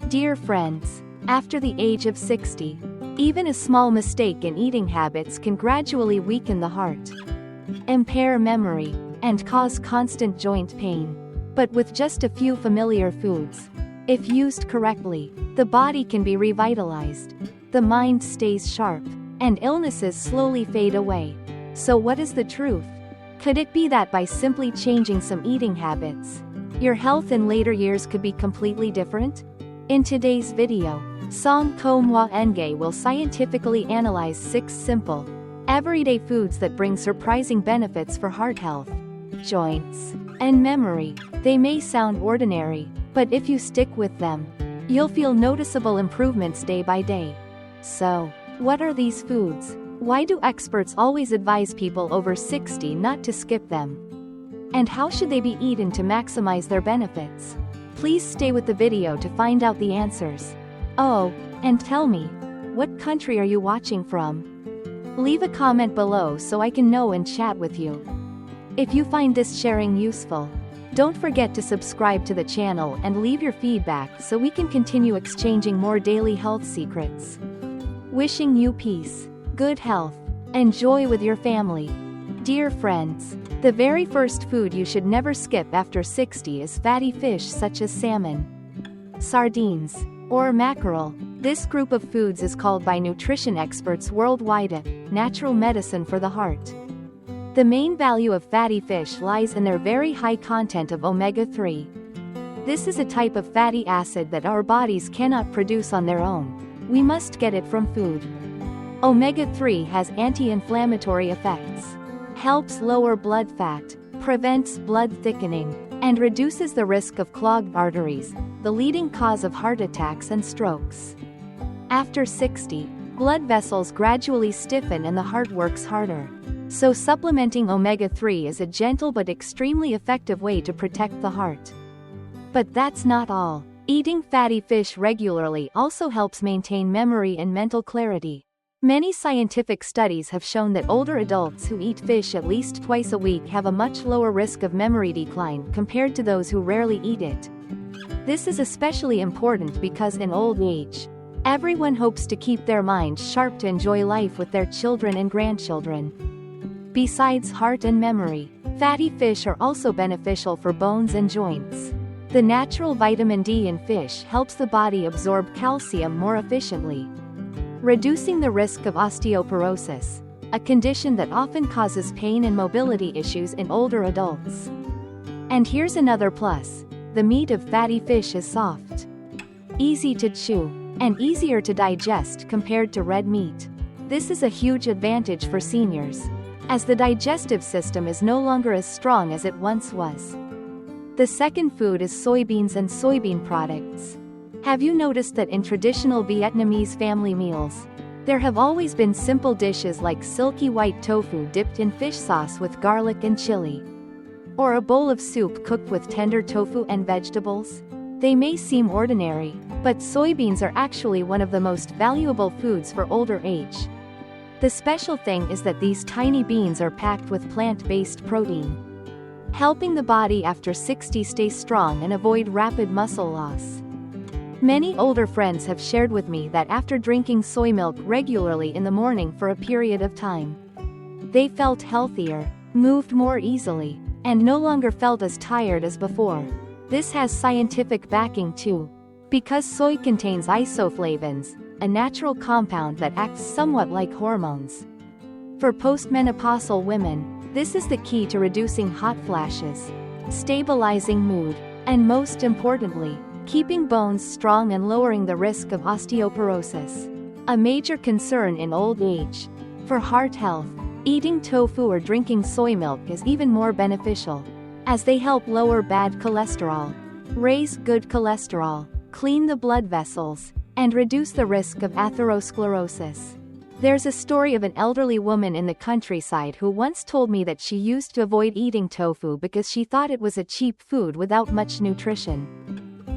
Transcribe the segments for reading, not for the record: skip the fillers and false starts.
Dear friends, after the age of 60, even a small mistake in eating habits can gradually weaken the heart, impair memory, and cause constant joint pain. But with just a few familiar foods, if used correctly, the body can be revitalized, the mind stays sharp, and illnesses slowly fade away. So what is the truth? Could it be that by simply changing some eating habits, your health in later years could be completely different? In today's video, Song Ko Mwa Enge will scientifically analyze 6 simple, everyday foods that bring surprising benefits for heart health, joints, and memory. They may sound ordinary, but if you stick with them, you'll feel noticeable improvements day by day. So, what are these foods? Why do experts always advise people over 60 not to skip them? And how should they be eaten to maximize their benefits? Please stay with the video to find out the answers. Oh, and tell me, what country are you watching from? Leave a comment below so I can know and chat with you. If you find this sharing useful, don't forget to subscribe to the channel and leave your feedback so we can continue exchanging more daily health secrets. Wishing you peace, good health, and joy with your family. Dear friends, the very first food you should never skip after 60 is fatty fish such as salmon, sardines, or mackerel. This group of foods is called by nutrition experts worldwide a natural medicine for the heart. The main value of fatty fish lies in their very high content of omega-3. This is a type of fatty acid that our bodies cannot produce on their own. We must get it from food. Omega-3 has anti-inflammatory effects, helps lower blood fat, prevents blood thickening, and reduces the risk of clogged arteries, the leading cause of heart attacks and strokes. After 60, blood vessels gradually stiffen and the heart works harder. So supplementing omega-3 is a gentle but extremely effective way to protect the heart. But that's not all. Eating fatty fish regularly also helps maintain memory and mental clarity. Many scientific studies have shown that older adults who eat fish at least twice a week have a much lower risk of memory decline compared to those who rarely eat it. This is especially important because in old age, everyone hopes to keep their mind sharp to enjoy life with their children and grandchildren. Besides heart and memory, fatty fish are also beneficial for bones and joints. The natural vitamin D in fish helps the body absorb calcium more efficiently, reducing the risk of osteoporosis, a condition that often causes pain and mobility issues in older adults. And here's another plus: the meat of fatty fish is soft, easy to chew, and easier to digest compared to red meat. This is a huge advantage for seniors, as the digestive system is no longer as strong as it once was. The second food is soybeans and soybean products. Have you noticed that in traditional Vietnamese family meals, there have always been simple dishes like silky white tofu dipped in fish sauce with garlic and chili, or a bowl of soup cooked with tender tofu and vegetables? They may seem ordinary, but soybeans are actually one of the most valuable foods for older age. The special thing is that these tiny beans are packed with plant-based protein, helping the body after 60 stay strong and avoid rapid muscle loss. Many older friends have shared with me that after drinking soy milk regularly in the morning for a period of time, they felt healthier, moved more easily, and no longer felt as tired as before. This has scientific backing too, because soy contains isoflavones, a natural compound that acts somewhat like hormones. For postmenopausal women, this is the key to reducing hot flashes, stabilizing mood, and most importantly, keeping bones strong and lowering the risk of osteoporosis, a major concern in old age. For heart health, eating tofu or drinking soy milk is even more beneficial, as they help lower bad cholesterol, raise good cholesterol, clean the blood vessels, and reduce the risk of atherosclerosis. There's a story of an elderly woman in the countryside who once told me that she used to avoid eating tofu because she thought it was a cheap food without much nutrition.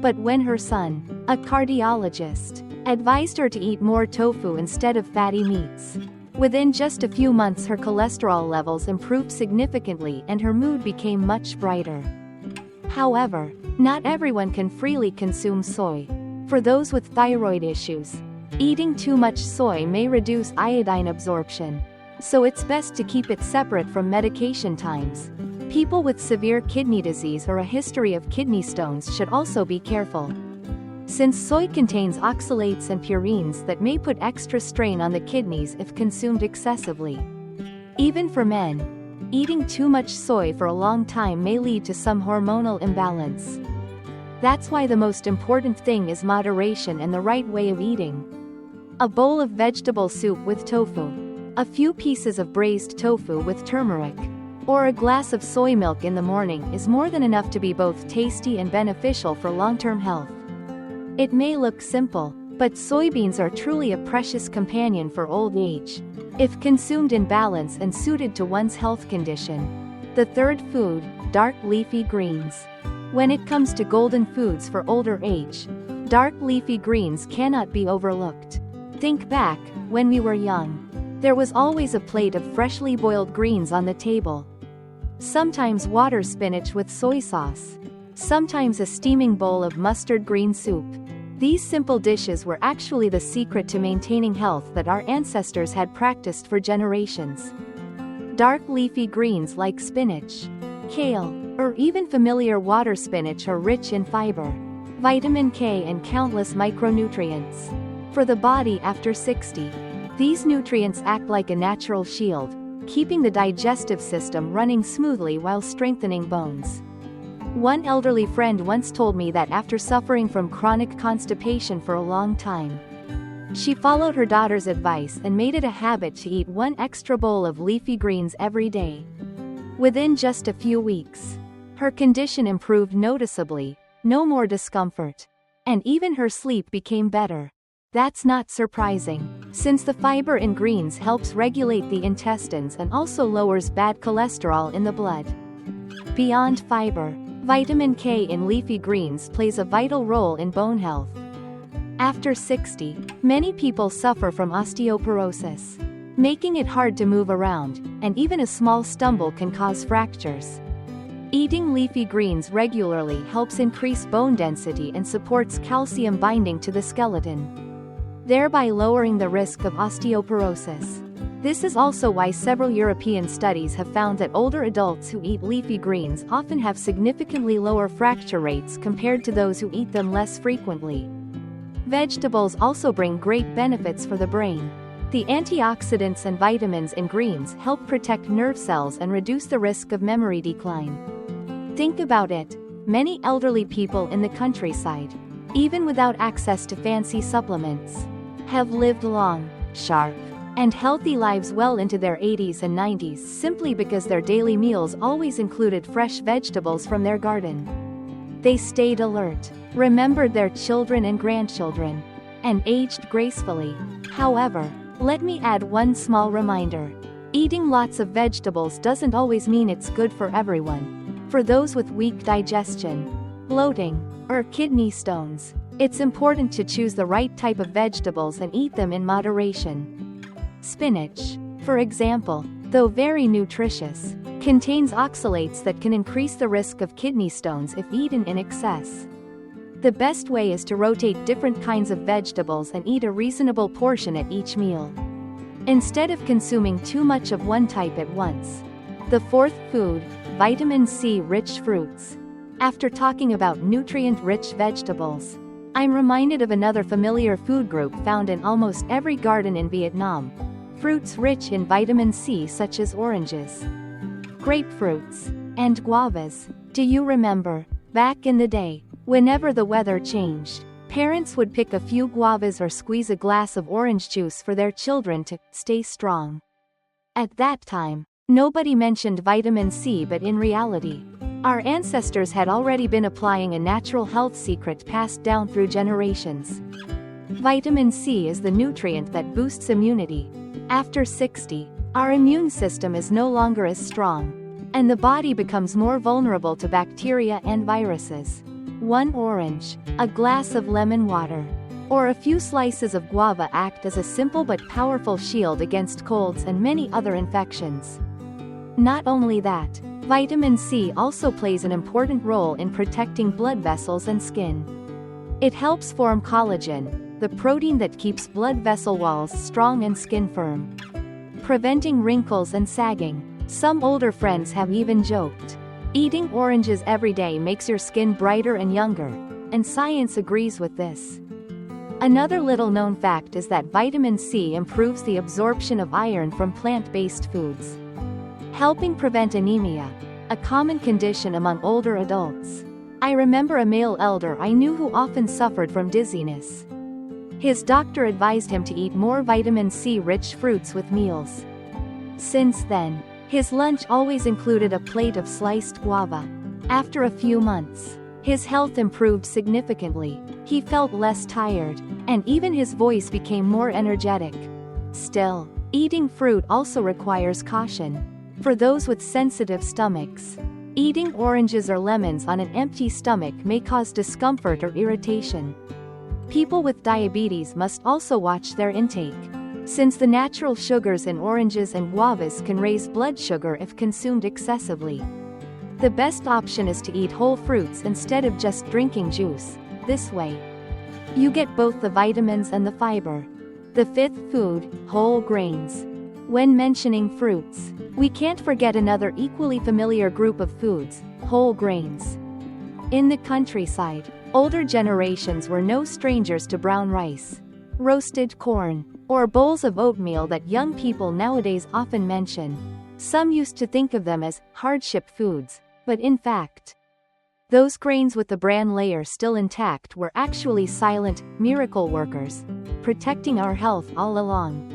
But when her son, a cardiologist, advised her to eat more tofu instead of fatty meats, within just a few months her cholesterol levels improved significantly and her mood became much brighter. However, not everyone can freely consume soy. For those with thyroid issues, eating too much soy may reduce iodine absorption, so it's best to keep it separate from medication times. People with severe kidney disease or a history of kidney stones should also be careful, since soy contains oxalates and purines that may put extra strain on the kidneys if consumed excessively. Even for men, eating too much soy for a long time may lead to some hormonal imbalance. That's why the most important thing is moderation and the right way of eating. A bowl of vegetable soup with tofu, a few pieces of braised tofu with turmeric, or a glass of soy milk in the morning is more than enough to be both tasty and beneficial for long-term health. It may look simple, but soybeans are truly a precious companion for old age, if consumed in balance and suited to one's health condition. The third food, dark leafy greens. When it comes to golden foods for older age, dark leafy greens cannot be overlooked. Think back, when we were young, there was always a plate of freshly boiled greens on the table. Sometimes water spinach with soy sauce. Sometimes a steaming bowl of mustard green soup. These simple dishes were actually the secret to maintaining health that our ancestors had practiced for generations. Dark leafy greens like spinach, kale, or even familiar water spinach are rich in fiber, vitamin K and countless micronutrients. For the body after 60, these nutrients act like a natural shield, keeping the digestive system running smoothly while strengthening bones. One elderly friend once told me that after suffering from chronic constipation for a long time, she followed her daughter's advice and made it a habit to eat one extra bowl of leafy greens every day. Within just a few weeks, her condition improved noticeably, no more discomfort, and even her sleep became better. That's not surprising, since the fiber in greens helps regulate the intestines and also lowers bad cholesterol in the blood. Beyond fiber, vitamin K in leafy greens plays a vital role in bone health. After 60, many people suffer from osteoporosis, making it hard to move around, and even a small stumble can cause fractures. Eating leafy greens regularly helps increase bone density and supports calcium binding to the skeleton, thereby lowering the risk of osteoporosis. This is also why several European studies have found that older adults who eat leafy greens often have significantly lower fracture rates compared to those who eat them less frequently. Vegetables also bring great benefits for the brain. The antioxidants and vitamins in greens help protect nerve cells and reduce the risk of memory decline. Think about it, many elderly people in the countryside, even without access to fancy supplements, have lived long, sharp, and healthy lives well into their 80s and 90s simply because their daily meals always included fresh vegetables from their garden. They stayed alert, remembered their children and grandchildren, and aged gracefully. However, let me add one small reminder. Eating lots of vegetables doesn't always mean it's good for everyone. For those with weak digestion, bloating, or kidney stones, it's important to choose the right type of vegetables and eat them in moderation. Spinach, for example, though very nutritious, contains oxalates that can increase the risk of kidney stones if eaten in excess. The best way is to rotate different kinds of vegetables and eat a reasonable portion at each meal, instead of consuming too much of one type at once. The fourth food, vitamin C-rich fruits. After talking about nutrient-rich vegetables, I'm reminded of another familiar food group found in almost every garden in Vietnam: fruits rich in vitamin C such as oranges, grapefruits, and guavas. Do you remember, back in the day, whenever the weather changed, parents would pick a few guavas or squeeze a glass of orange juice for their children to stay strong? At that time, nobody mentioned vitamin C, but in reality, our ancestors had already been applying a natural health secret passed down through generations. Vitamin C is the nutrient that boosts immunity. After 60, our immune system is no longer as strong, and the body becomes more vulnerable to bacteria and viruses. One orange, a glass of lemon water, or a few slices of guava act as a simple but powerful shield against colds and many other infections. Not only that, vitamin C also plays an important role in protecting blood vessels and skin. It helps form collagen, the protein that keeps blood vessel walls strong and skin firm, preventing wrinkles and sagging. Some older friends have even joked, eating oranges every day makes your skin brighter and younger, and science agrees with this. Another little-known fact is that vitamin C improves the absorption of iron from plant-based foods, helping prevent anemia, a common condition among older adults. I remember a male elder I knew who often suffered from dizziness. His doctor advised him to eat more vitamin C-rich fruits with meals. Since then, his lunch always included a plate of sliced guava. After a few months, his health improved significantly. He felt less tired, and even his voice became more energetic. Still, eating fruit also requires caution. For those with sensitive stomachs, eating oranges or lemons on an empty stomach may cause discomfort or irritation. People with diabetes must also watch their intake, since the natural sugars in oranges and guavas can raise blood sugar if consumed excessively. The best option is to eat whole fruits instead of just drinking juice. This way, you get both the vitamins and the fiber. The fifth food, whole grains. When mentioning fruits, we can't forget another equally familiar group of foods, whole grains. In the countryside, older generations were no strangers to brown rice, roasted corn, or bowls of oatmeal that young people nowadays often mention. Some used to think of them as hardship foods, but in fact, those grains with the bran layer still intact were actually silent, miracle workers, protecting our health all along.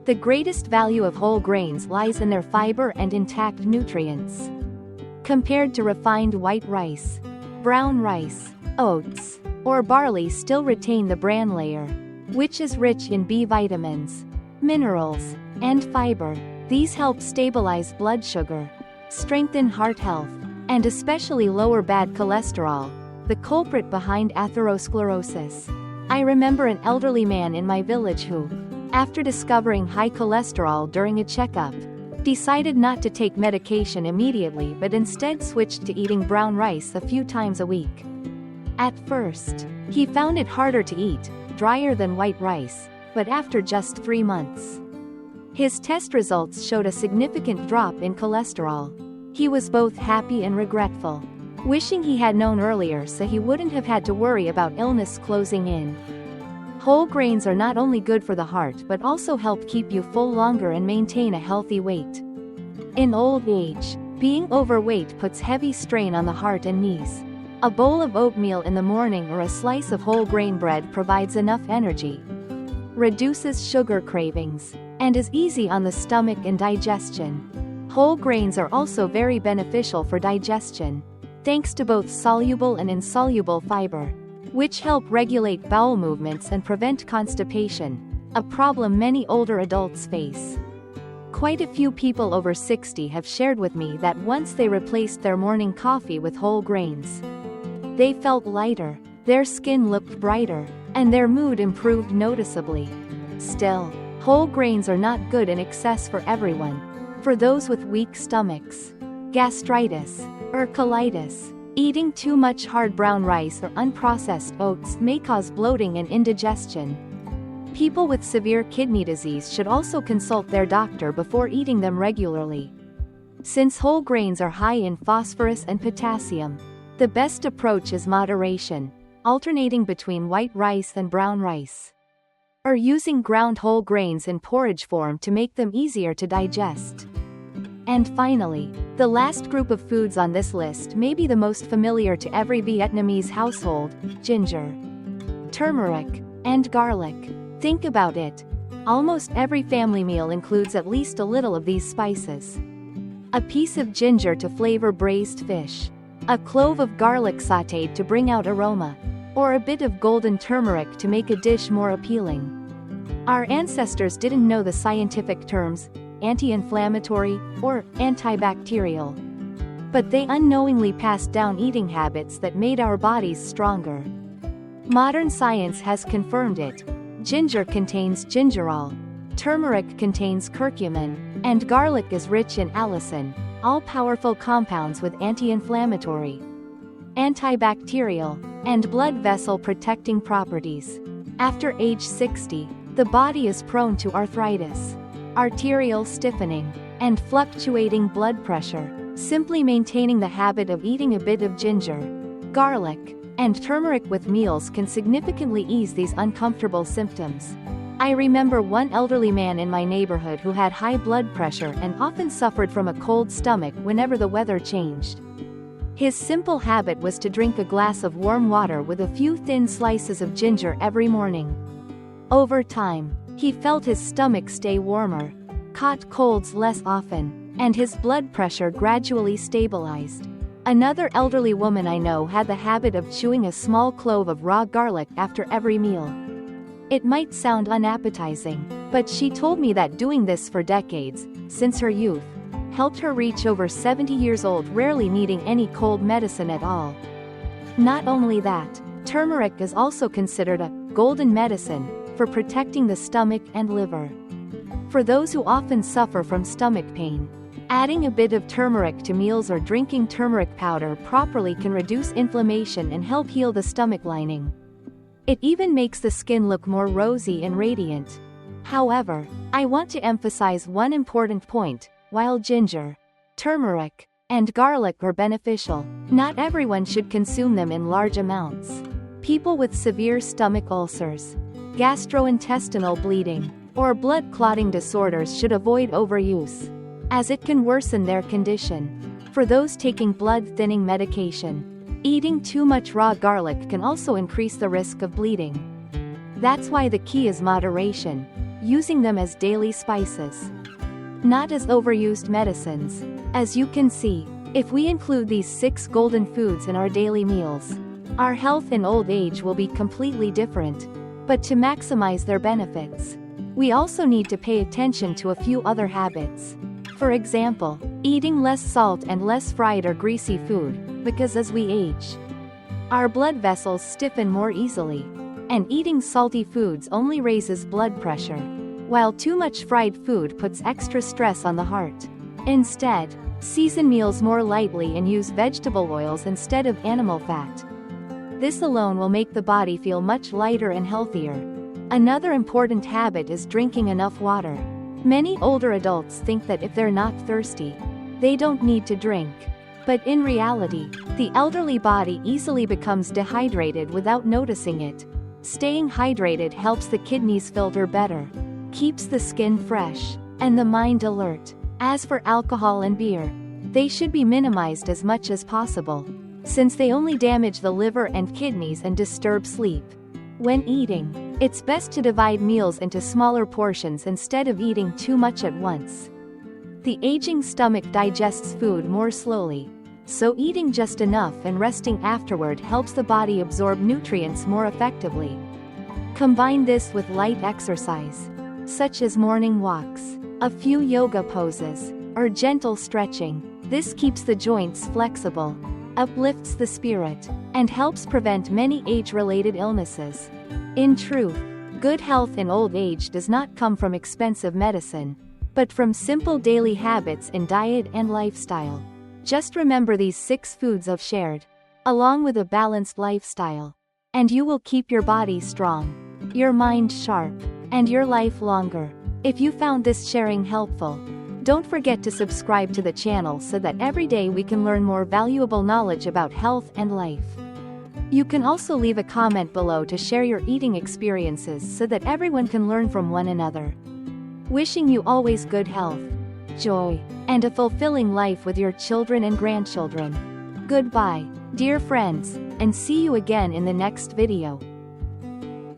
The greatest value of whole grains lies in their fiber and intact nutrients. Compared to refined white rice, brown rice, oats, or barley still retain the bran layer, which is rich in B vitamins, minerals, and fiber. These help stabilize blood sugar, strengthen heart health, and especially lower bad cholesterol, the culprit behind atherosclerosis. I remember an elderly man in my village who, after discovering high cholesterol during a checkup, decided not to take medication immediately but instead switched to eating brown rice a few times a week. At first, he found it harder to eat, drier than white rice, but after just 3 months, his test results showed a significant drop in cholesterol. He was both happy and regretful, wishing he had known earlier so he wouldn't have had to worry about illness closing in. Whole grains are not only good for the heart but also help keep you full longer and maintain a healthy weight. In old age, being overweight puts heavy strain on the heart and knees. A bowl of oatmeal in the morning or a slice of whole grain bread provides enough energy, reduces sugar cravings, and is easy on the stomach and digestion. Whole grains are also very beneficial for digestion, thanks to both soluble and insoluble fiber, which help regulate bowel movements and prevent constipation, a problem many older adults face. Quite a few people over 60 have shared with me that once they replaced their morning coffee with whole grains, they felt lighter, their skin looked brighter, and their mood improved noticeably. Still, whole grains are not good in excess for everyone. For those with weak stomachs, gastritis, or colitis, eating too much hard brown rice or unprocessed oats may cause bloating and indigestion. People with severe kidney disease should also consult their doctor before eating them regularly. Since whole grains are high in phosphorus and potassium, the best approach is moderation, alternating between white rice and brown rice, or using ground whole grains in porridge form to make them easier to digest. And finally, the last group of foods on this list may be the most familiar to every Vietnamese household: ginger, turmeric, and garlic. Think about it. Almost every family meal includes at least a little of these spices. A piece of ginger to flavor braised fish, a clove of garlic sautéed to bring out aroma, or a bit of golden turmeric to make a dish more appealing. Our ancestors didn't know the scientific terms anti-inflammatory or antibacterial, but they unknowingly passed down eating habits that made our bodies stronger. Modern science has confirmed it. Ginger contains gingerol, turmeric contains curcumin, and garlic is rich in allicin, all powerful compounds with anti-inflammatory, antibacterial, and blood vessel protecting properties. After age 60, the body is prone to arthritis, arterial stiffening, and fluctuating blood pressure. Simply maintaining the habit of eating a bit of ginger, garlic, and turmeric with meals can significantly ease these uncomfortable symptoms. I remember one elderly man in my neighborhood who had high blood pressure and often suffered from a cold stomach whenever the weather changed. His simple habit was to drink a glass of warm water with a few thin slices of ginger every morning. Over time, he felt his stomach stay warmer, caught colds less often, and his blood pressure gradually stabilized. Another elderly woman I know had the habit of chewing a small clove of raw garlic after every meal. It might sound unappetizing, but she told me that doing this for decades, since her youth, helped her reach over 70 years old, rarely needing any cold medicine at all. Not only that, turmeric is also considered a golden medicine for protecting the stomach and liver. For those who often suffer from stomach pain, adding a bit of turmeric to meals or drinking turmeric powder properly can reduce inflammation and help heal the stomach lining. It even makes the skin look more rosy and radiant. However, I want to emphasize one important point: while ginger, turmeric, and garlic are beneficial, not everyone should consume them in large amounts. People with severe stomach ulcers, gastrointestinal bleeding, or blood clotting disorders should avoid overuse, as it can worsen their condition. For those taking blood-thinning medication, eating too much raw garlic can also increase the risk of bleeding. That's why the key is moderation, using them as daily spices, not as overused medicines. As you can see, if we include these 6 golden foods in our daily meals, our health in old age will be completely different. But to maximize their benefits, we also need to pay attention to a few other habits. For example, eating less salt and less fried or greasy food, because as we age, our blood vessels stiffen more easily, and eating salty foods only raises blood pressure, while too much fried food puts extra stress on the heart. Instead, season meals more lightly and use vegetable oils instead of animal fat. This alone will make the body feel much lighter and healthier. Another important habit is drinking enough water. Many older adults think that if they're not thirsty, they don't need to drink. But in reality, the elderly body easily becomes dehydrated without noticing it. Staying hydrated helps the kidneys filter better, keeps the skin fresh, and the mind alert. As for alcohol and beer, they should be minimized as much as possible, since they only damage the liver and kidneys and disturb sleep. When eating, it's best to divide meals into smaller portions instead of eating too much at once. The aging stomach digests food more slowly, so eating just enough and resting afterward helps the body absorb nutrients more effectively. Combine this with light exercise, such as morning walks, a few yoga poses, or gentle stretching. This keeps the joints flexible, uplifts the spirit, and helps prevent many age-related illnesses. In truth, good health in old age does not come from expensive medicine, but from simple daily habits in diet and lifestyle. Just remember these 6 foods I've shared, along with a balanced lifestyle, and you will keep your body strong, your mind sharp, and your life longer. If you found this sharing helpful, don't forget to subscribe to the channel so that every day we can learn more valuable knowledge about health and life. You can also leave a comment below to share your eating experiences so that everyone can learn from one another. Wishing you always good health, joy, and a fulfilling life with your children and grandchildren. Goodbye, dear friends, and see you again in the next video.